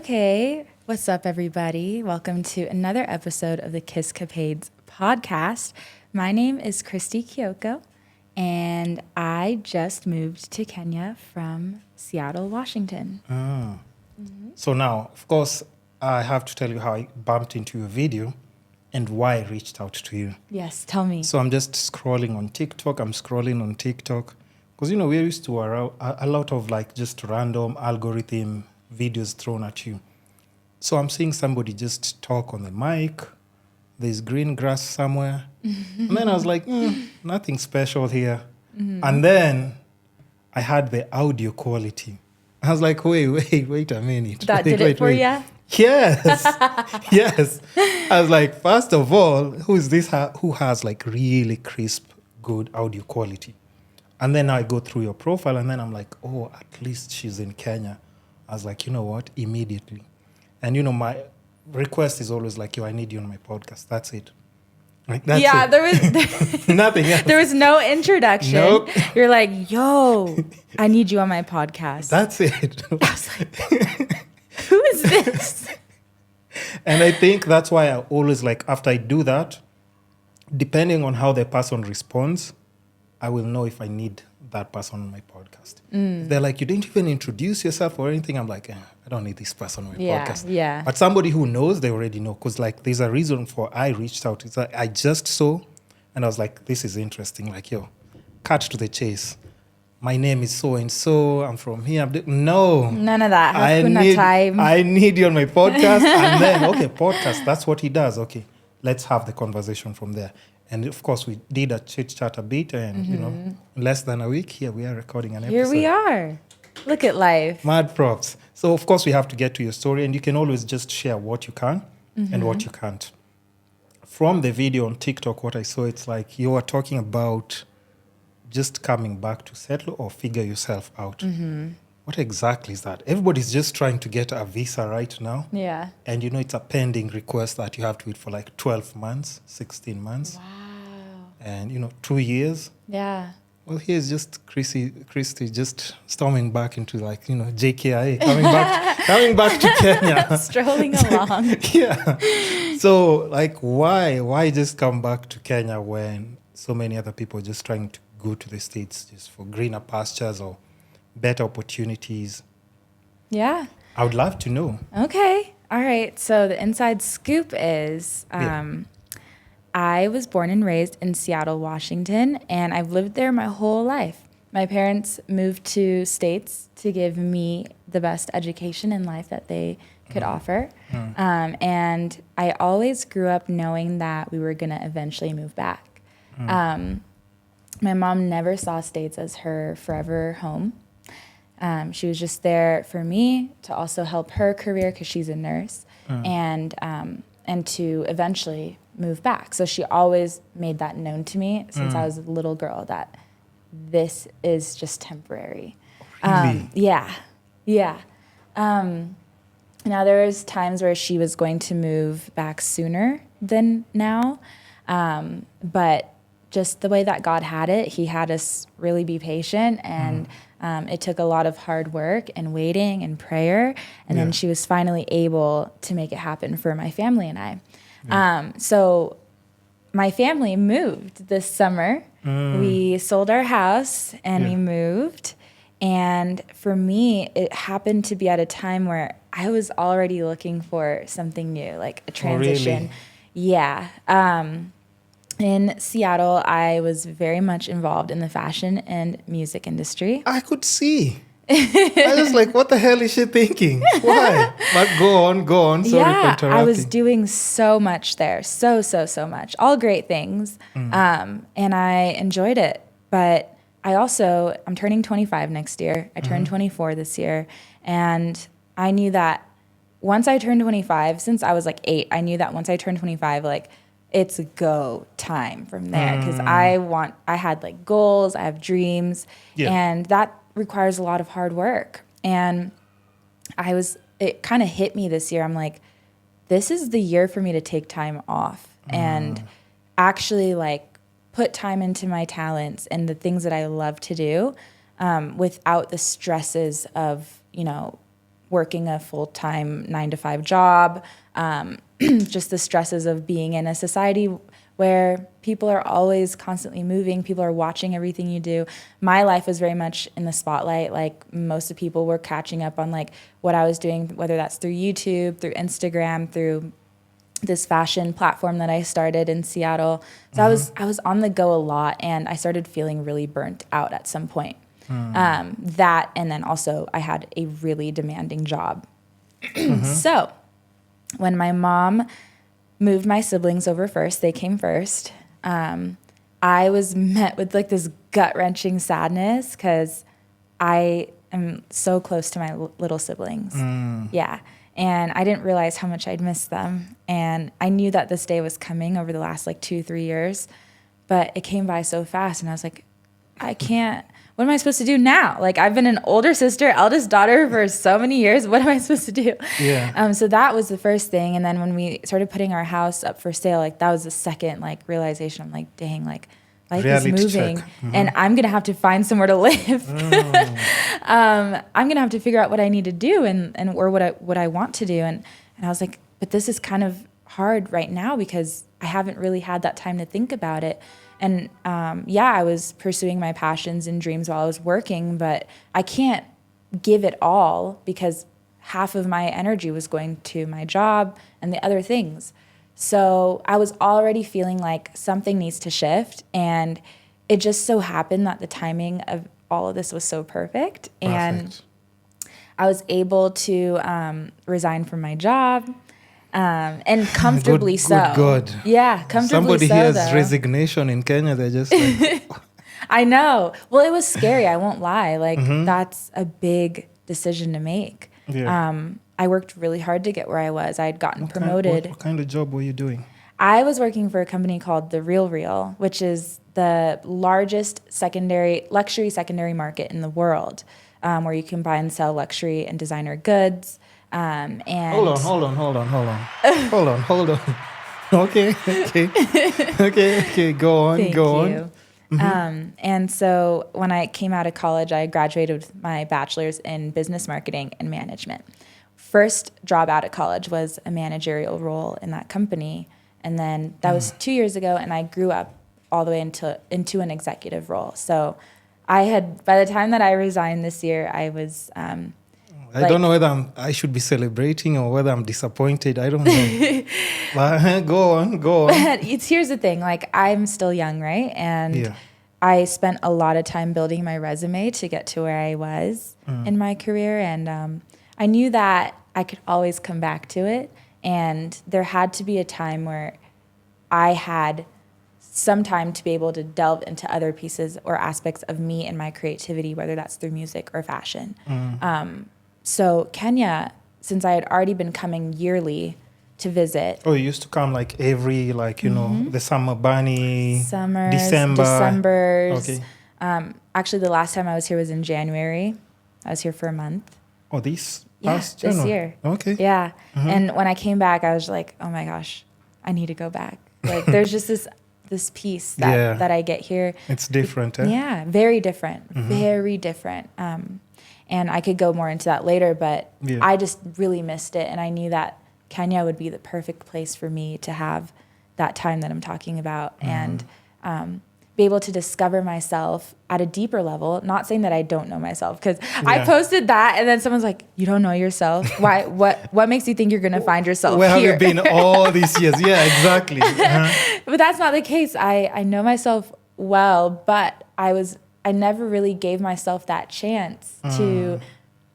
Okay, what's up, everybody? Welcome to another episode of the Podcast. My name is Christy Kioko, and I just moved to Kenya from Seattle, Washington. So now, of course, I have to tell you how I bumped into your video and why I reached out to you. Yes, tell me. So I'm just scrolling on TikTok. Because, we're used to a lot of like just random algorithm videos thrown at you. So I'm seeing somebody just talk on the mic. There's green grass somewhere. And then I was like, nothing special here. And then I had the audio quality. I was like, wait a minute. That did it for you? Yes. Yes. I was like, first of all, who is this who has like really crisp, good audio quality? And then I go through your profile and then I'm like, oh, at least she's in Kenya. I was like, you know what? Immediately. And, my request is always like, I need you on my podcast. That's it. Like, that's it. There was nothing else. There was no introduction. Nope. You're like, yo, I need you on my podcast. That's it. I was like, who is this? And I think that's why I always like, after I do that, depending on how the person responds, I will know if I need that person on my podcast. If they're like, you didn't even introduce yourself or anything, I'm like, I don't need this person on my podcast. Yeah. But somebody who knows, they already know. Because like, there's a reason for I reached out. It's like, I just saw, and I was like, this is interesting. Like, cut to the chase. My name is so-and-so. I'm from here. No. None of that. I need you on my podcast. And then, okay, podcast, that's what he does. Okay, let's have the conversation from there. And of course, we did a chit-chat a bit. And, in less than a week, here we are recording an episode. Here we are. Look at life. Mad props. So, of course, we have to get to your story. And you can always just share what you can and what you can't. From the video on TikTok, what I saw, it's like you were talking about just coming back to settle or figure yourself out. What exactly is that? Everybody's just trying to get a visa right now. Yeah. And it's a pending request that you have to wait for like 12 months, 16 months. Wow. And, 2 years. Yeah. Well, here's just Christy just storming back into like, JKIA, coming back to Kenya. Strolling along. Yeah. So like, why just come back to Kenya when so many other people are just trying to go to the States just for greener pastures or better opportunities? Yeah. I would love to know. Okay. All right. So the inside scoop is I was born and raised in Seattle, Washington, and I've lived there my whole life. My parents moved to States to give me the best education in life that they could offer. And I always grew up knowing that we were going to eventually move back. My mom never saw States as her forever home. She was just there for me to also help her career because she's a nurse and to eventually move back. So she always made that known to me since I was a little girl that this is just temporary. Really? Yeah. Now there's times where she was going to move back sooner than now, but just the way that God had it, he had us really be patient, and it took a lot of hard work and waiting and prayer, and then she was finally able to make it happen for my family and I. So my family moved this summer. We sold our house and we moved. And for me, it happened to be at a time where I was already looking for something new, like a transition. Oh, really? Yeah. In Seattle, I was very much involved in the fashion and music industry. I could see. I was like, what the hell is she thinking? Why? But go on. Sorry for interrupting. I was doing so much there. So much. All great things. And I enjoyed it. But I'm turning 25 next year. I turned 24 this year. And I knew that once I turned 25, since I was like 8, I knew that once I turned 25, like, it's go time from there. Because I had like goals, I have dreams. Yeah. And that requires a lot of hard work. And it kind of hit me this year. I'm like, this is the year for me to take time off and actually like put time into my talents and the things that I love to do without the stresses of, working a full-time 9-to-5 job, just the stresses of being in a society where people are always constantly moving, people are watching everything you do. My life was very much in the spotlight. Like most of the people were catching up on like what I was doing, whether that's through YouTube, through Instagram, through this fashion platform that I started in Seattle. So I was on the go a lot, and I started feeling really burnt out at some point. That, and then also I had a really demanding job. So when my mom moved my siblings over first, they came first, I was met with like this gut-wrenching sadness because I am so close to my little siblings. Yeah. And I didn't realize how much I'd missed them. And I knew that this day was coming over the last like 2-3 years, but it came by so fast. And I was like, I can't, what am I supposed to do now? Like I've been an older sister, eldest daughter for so many years. What am I supposed to do? Yeah. So that was the first thing. And then when we started putting our house up for sale, like that was the second like realization. I'm like, dang, like life Reality is moving check. and I'm going to have to find somewhere to live. I'm going to have to figure out what I need to do and or what I want to do. And I was like, but this is kind of hard right now because I haven't really had that time to think about it. And I was pursuing my passions and dreams while I was working, but I can't give it all because half of my energy was going to my job and the other things. So I was already feeling like something needs to shift, and it just so happened that the timing of all of this was so perfect. And I was able to resign from my job. And comfortably Good God. Yeah, comfortably Somebody so, hears though. resignation in Kenya, they're just like... I know. Well, it was scary. I won't lie. Like, that's a big decision to make. Yeah. I worked really hard to get where I was. I had gotten promoted. What kind of job were you doing? I was working for a company called the Real, which is the largest luxury secondary market in the world, where you can buy and sell luxury and designer goods. And Hold on. Okay. Go on. Thank you. And so when I came out of college, I graduated with my bachelor's in business marketing and management. First job out of college was a managerial role in that company. And then that was 2 years ago, and I grew up all the way into an executive role. So by the time that I resigned this year, I was... I don't know whether I should be celebrating or whether I'm disappointed. I don't know. But go on. But here's the thing. Like, I'm still young, right? And I spent a lot of time building my resume to get to where I was in my career. And I knew that I could always come back to it. And there had to be a time where I had some time to be able to delve into other pieces or aspects of me and my creativity, whether that's through music or fashion. So Kenya, since I had already been coming yearly to visit. Oh, you used to come like every, the summer bunny, Summers, December. Decembers. Okay. Actually, the last time I was here was in January. I was here for a month. Oh, this past this January? year. Okay. Yeah. And when I came back, I was like, oh my gosh, I need to go back. Like, there's just this piece that I get here. It's different, Yeah, very different. Very different. And I could go more into that later, but I just really missed it. And I knew that Kenya would be the perfect place for me to have that time that I'm talking about and be able to discover myself at a deeper level. Not saying that I don't know myself, because I posted that and then someone's like, you don't know yourself? Why? What makes you think you're going to find yourself Where here? have you been all these years? Yeah, exactly. But that's not the case. I know myself well, but I never really gave myself that chance to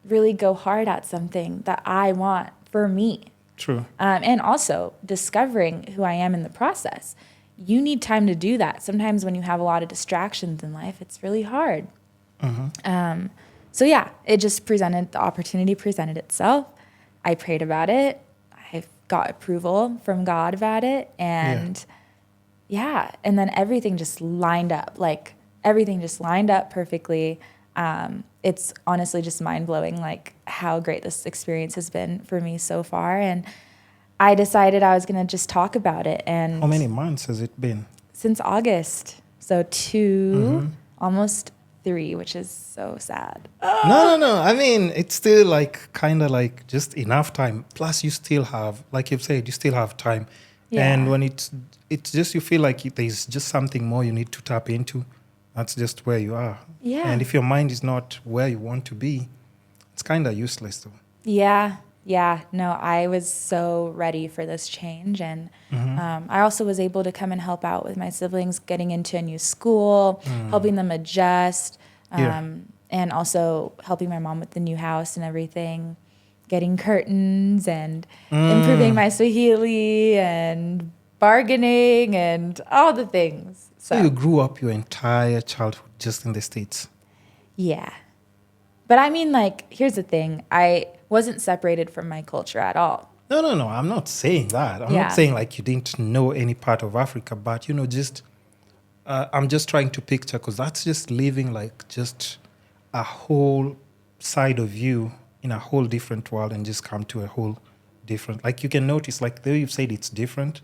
really go hard at something that I want for me. True. And also discovering who I am in the process. You need time to do that. Sometimes when you have a lot of distractions in life, it's really hard. So the opportunity presented itself. I prayed about it. I got approval from God about it. And and then everything just lined up. Like, everything just lined up perfectly. It's honestly just mind-blowing, like, how great this experience has been for me so far. And I decided I was going to just talk about it. And how many months has it been? Since August. So almost 3, which is so sad. No. I mean, it's still like kind of like just enough time. Plus, you still have, like you've said, you still have time. Yeah. And when it's just, you feel like there's just something more you need to tap into. That's just where you are. Yeah. And if your mind is not where you want to be, it's kind of useless though. Yeah. No, I was so ready for this change. And I also was able to come and help out with my siblings getting into a new school, helping them adjust, and also helping my mom with the new house and everything, getting curtains and improving my Swahili and bargaining and all the things. So you grew up your entire childhood just in the States? Yeah. But I mean, like, here's the thing. I wasn't separated from my culture at all. No. I'm not saying that. I'm not saying like you didn't know any part of Africa, but, just, I'm just trying to picture, because that's just living like just a whole side of you in a whole different world and just come to a whole different, like you can notice, like though you've said it's different,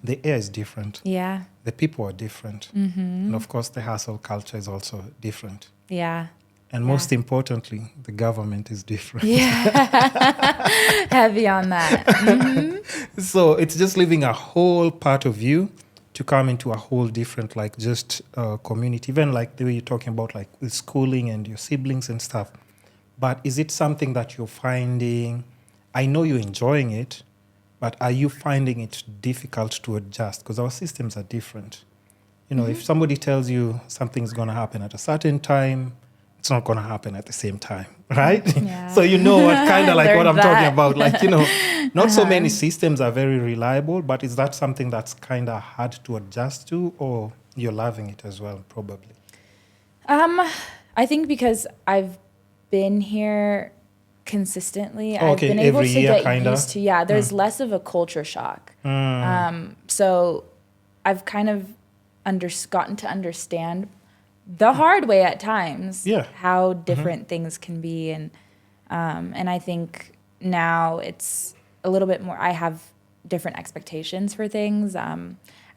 the air is different. Yeah. The people are different. And of course, the hustle culture is also different. Yeah. And most importantly, the government is different. Yeah. Heavy on that. So it's just leaving a whole part of you to come into a whole different, like just community. Even like the way you're talking about like with schooling and your siblings and stuff. But is it something that you're finding, I know you're enjoying it, but are you finding it difficult to adjust? Because our systems are different. If somebody tells you something's going to happen at a certain time, it's not going to happen at the same time, right? Yeah. So what kind of like what I'm talking about. Like, not so many Uh-huh. systems are very reliable, but is that something that's kind of hard to adjust to, or you're loving it as well, probably? I think because I've been here consistently, Oh, I've okay, been able every to year, get kinda? used to, there's less of a culture shock. So I've kind of gotten to understand the hard way at times how different things can be. And I think now it's a little bit more, I have different expectations for things. I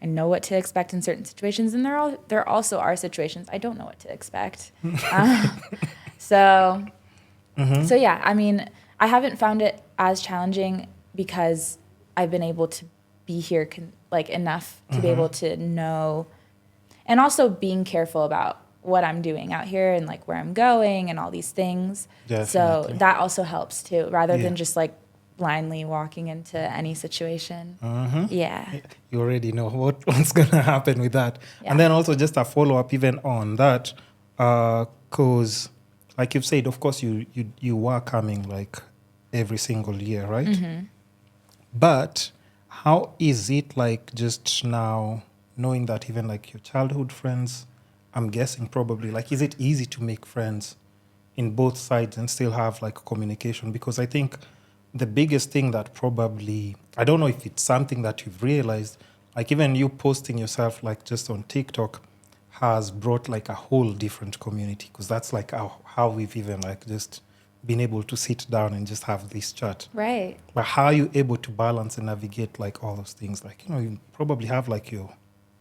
know what to expect in certain situations, and there also are situations I don't know what to expect. So yeah, I mean, I haven't found it as challenging because I've been able to be here enough to be able to know, and also being careful about what I'm doing out here and like where I'm going and all these things. Definitely. So that also helps too, rather than just like blindly walking into any situation. Yeah. You already know what's going to happen with that. Yeah. And then also just a follow-up even on that, because like you've said, of course, you were coming like every single year, right? But how is it like just now knowing that even like your childhood friends, I'm guessing probably, like, is it easy to make friends in both sides and still have like communication? Because I think the biggest thing that probably, I don't know if it's something that you've realized, like even you posting yourself like just on TikTok has brought like a whole different community, because that's like how we've even like just been able to sit down and just have this chat. Right. But how are you able to balance and navigate like all those things? Like, you probably have like your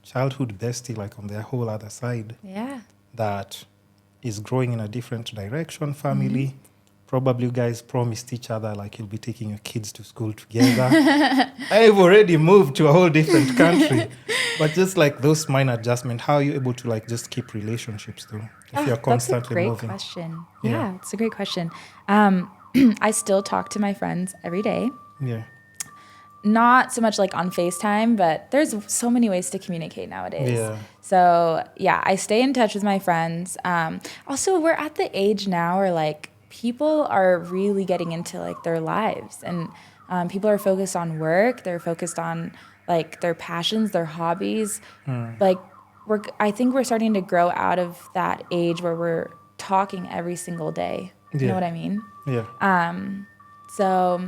childhood bestie like on the whole other side. Yeah. That is growing in a different direction, family. Probably you guys promised each other like you'll be taking your kids to school together. I've already moved to a whole different country. But just like those minor adjustments, how are you able to like just keep relationships though? If you're constantly moving. That's a great question. Yeah, it's a great question. I still talk to my friends every day. Yeah. Not so much like on FaceTime, but there's so many ways to communicate nowadays. Yeah. So yeah, I stay in touch with my friends. Also, we're at the age now where like people are really getting into like their lives, and people are focused on work. They're focused on like their passions, their hobbies. Like I think we're starting to grow out of that age where we're talking every single day. You know what I mean? Yeah. So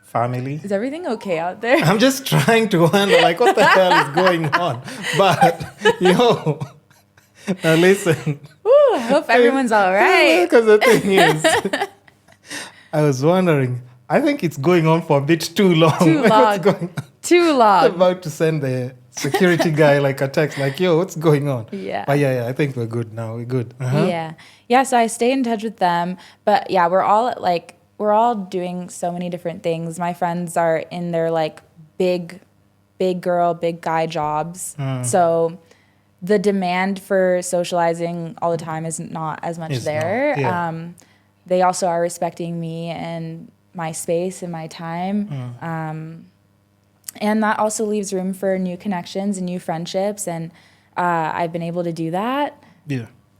family. Is everything okay out there? I'm just trying to wonder, like, what the hell is going on? But, now listen. Ooh, I hope everyone's all right. Because the thing is, I was wondering, I think it's going on for a bit too long. Too long. Too long. I'm about to send the security guy, like a text, like, yo, what's going on? Yeah. But yeah, I think we're good now. We're good. Yeah. So I stay in touch with them, but yeah, we're all doing so many different things. My friends are in their like big girl, big guy jobs. So the demand for socializing all the time is not as much there. They also are respecting me and my space and my time. And that also leaves room for new connections and new friendships. And I've been able to do that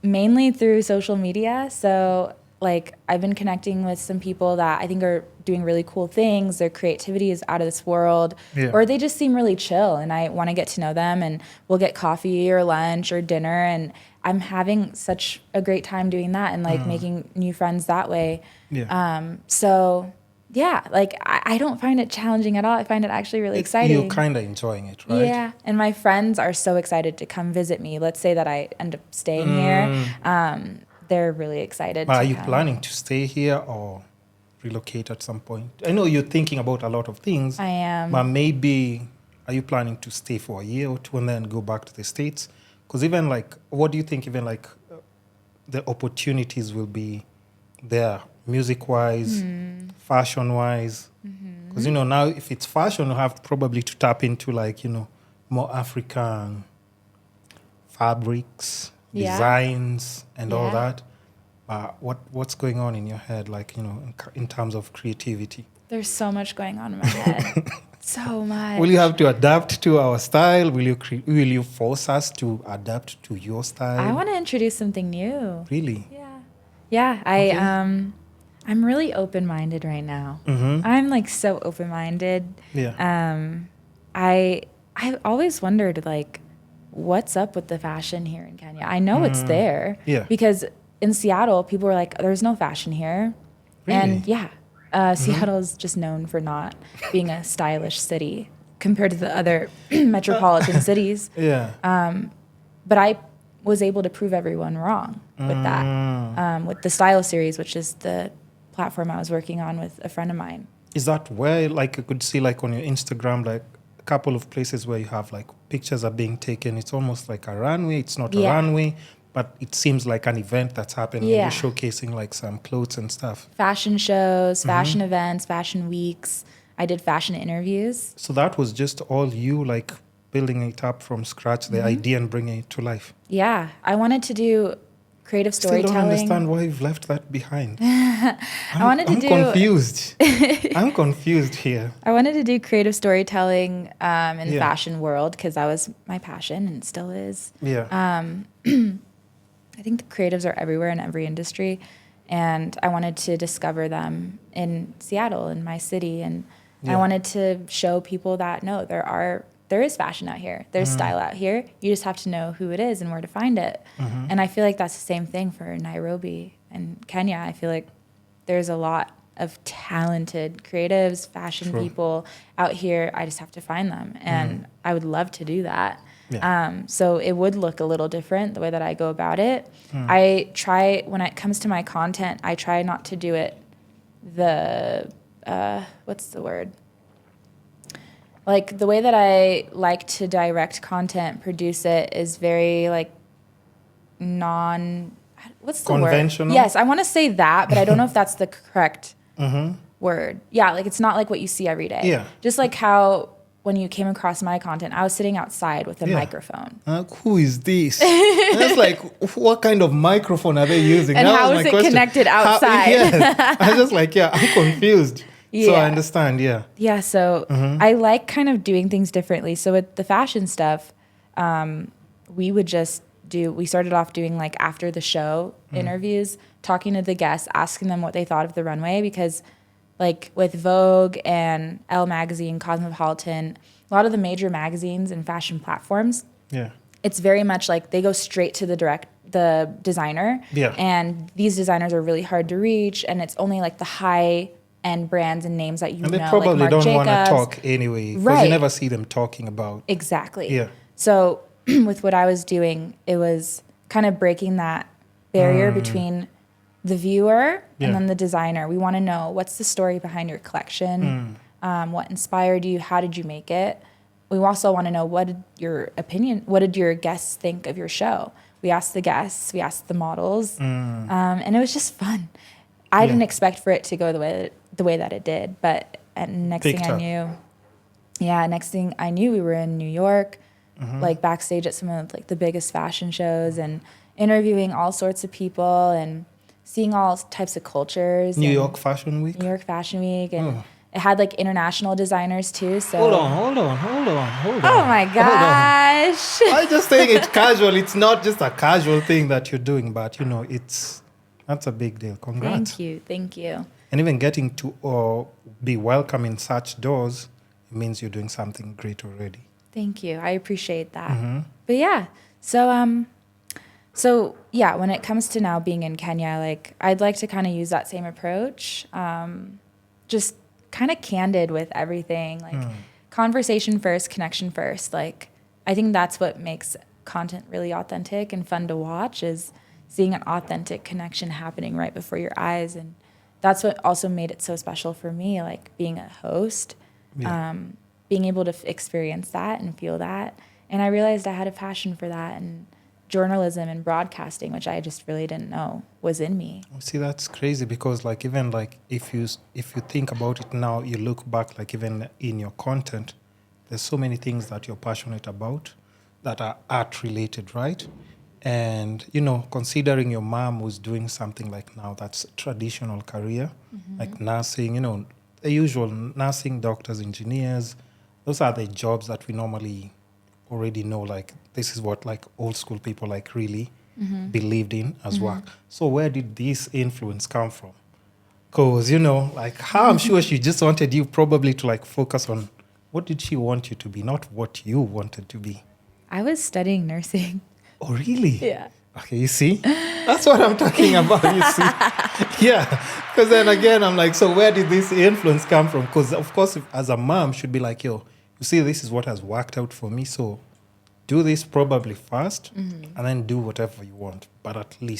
mainly through social media. So like I've been connecting with some people that I think are doing really cool things. Their creativity is out of this world, or they just seem really chill, and I want to get to know them, and we'll get coffee or lunch or dinner, and I'm having such a great time doing that and like making new friends that way. So yeah, like I don't find it challenging at all. I find it actually really exciting. You're kind of enjoying it, right? Yeah, and my friends are so excited to come visit me. Let's say that I end up staying here. They're really excited. Are you planning to stay here or relocate at some point? I know you're thinking about a lot of things. I am. But maybe, are you planning to stay for a year or two and then go back to the States? Because even like, what do you think even like the opportunities will be there, music-wise, fashion-wise? Because, you know, now if it's fashion, you have probably to tap into like, you know, more African fabrics, designs, and all that. What's going on in your head, like, you know, in terms of creativity? There's so much going on in my head. So much. Will you have to adapt to our style? Will you force us to adapt to your style? I want to introduce something new. Really? Yeah. I'm really open-minded right now. I'm like so open-minded. I've always wondered like, what's up with the fashion here in Kenya? I know it's there because in Seattle, people were like, there's no fashion here. Really? And Seattle is just known for not being a stylish city compared to the other metropolitan cities. But I was able to prove everyone wrong with that, with the Style Series, which is the platform I was working on with a friend of mine. Is that where, like, you could see, like, on your Instagram, like, a couple of places where you have, like, pictures are being taken. It's almost like a runway. It's not a runway, but it seems like an event that's happening. You're showcasing, like, some clothes and stuff. Fashion shows, fashion events, fashion weeks. I did fashion interviews. So that was just all you, like, building it up from scratch, the idea, and bringing it to life. Yeah. I wanted to do creative storytelling. Still don't understand why you've left that behind. I'm confused. I'm confused here. I wanted to do creative storytelling in the fashion world because that was my passion and still is. I think the creatives are everywhere in every industry, and I wanted to discover them in Seattle, in my city, and I wanted to show people that no, there is fashion out here. There's style out here. You just have to know who it is and where to find it. And I feel like that's the same thing for Nairobi and Kenya. I feel like there's a lot of talented creatives, fashion people out here. I just have to find them. And I would love to do that. So it would look a little different the way that I go about it. I try, when it comes to my content, I try not to do it what's the word? Like the way that I like to direct content, produce it is very like what's the conventional? Word? Yes, I want to say that, but I don't know if that's the correct word. Yeah, like it's not like what you see every day. Yeah. Just like how when you came across my content, I was sitting outside with a microphone. Who is this? And it's like, what kind of microphone are they using? And that how is it connected outside? I was just like, I'm confused. So I understand, Yeah, so I like kind of doing things differently. So with the fashion stuff, we started off doing like after the show interviews, talking to the guests, asking them what they thought of the runway, because like with Vogue and Elle Magazine, Cosmopolitan, a lot of the major magazines and fashion platforms, it's very much like they go straight to the designer. And these designers are really hard to reach, and it's only like the high-end brands and names that you know, and they like probably Marc don't Jacobs. want to talk anyway, because you never see them talking about. Exactly. So with what I was doing, it was kind of breaking that barrier between the viewer and then the designer. We want to know what's the story behind your collection, what inspired you, how did you make it, we also want to know what did your guests think of your show? We asked the guests, we asked the models, and it was just fun. I didn't expect for it to go the way that it did, but next thing I knew, we were in New York, like backstage at some of like the biggest fashion shows, and interviewing all sorts of people and seeing all types of cultures. New York Fashion Week, and it had like international designers too. So hold on. Oh my gosh! I just think it's casual. It's not just a casual thing that you're doing, but that's a big deal. Congrats! Thank you. And even getting to be welcome in such doors, it means you're doing something great already. Thank you. I appreciate that. But yeah, so yeah, when it comes to now being in Kenya, like I'd like to kind of use that same approach, just kind of candid with everything, like conversation first, connection first. Like I think that's what makes content really authentic and fun to watch, is seeing an authentic connection happening right before your eyes. And that's what also made it so special for me, like being a host, being able to experience that and feel that. And I realized I had a passion for that, and journalism and broadcasting, which I just really didn't know was in me. See, that's crazy, because like even like if you think about it now, you look back, like even in your content, there's so many things that you're passionate about that are art related, right? And considering your mom was doing something like now that's a traditional career, like nursing, the usual nursing, doctors, engineers, those are the jobs that we normally already know, like this is what like old school people like really believed in as work. So where did this influence come from? Because like how I'm sure she just wanted you probably to like focus on what did she want you to be, not what you wanted to be. I was studying nursing. Oh really? Yeah. Okay, you see, that's what I'm talking about. You see, yeah, because then again I'm like, so where did this influence come from? Because of course as a mom should be like, yo, you see, this is what has worked out for me. So do this probably first and then do whatever you want. But at least